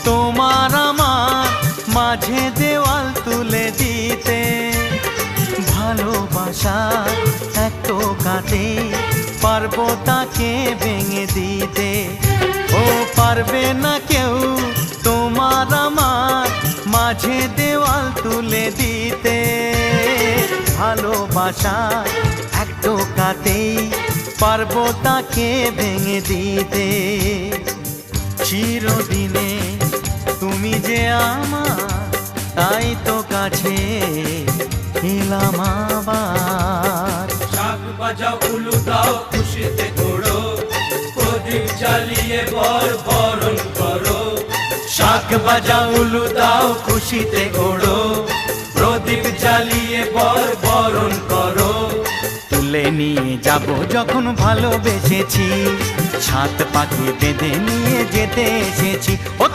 তোমার আমার মাঝে দেওয়াল তুলে দিতে, ভালোবাসা এত কাটে পারবো তাকে ভেঙে দিতে। ও পারবে না কেউ তোমার আমার মাঝে দেওয়াল তুলে দিতে, ভালোবাসা একটু কাটেই পারবো তাকে ভেঙে দিতে। চিরদিনে তুমি যে আমার, তাই তো কাছে এলাম আবার। শাক বাজাও উলু দাও খুশিতে ঘোড়ো, প্রদীপ জ্বালিয়ে বরণ করো। শাক বাজাও উলু দাও খুশিতে ওড়ো, প্রদীপ জ্বালিয়ে বরণ করো। তুলে নিয়ে যাব যখন ভালোবেসেছি, সাত পাখি বেঁধে নিয়ে যেতে এসেছি। ও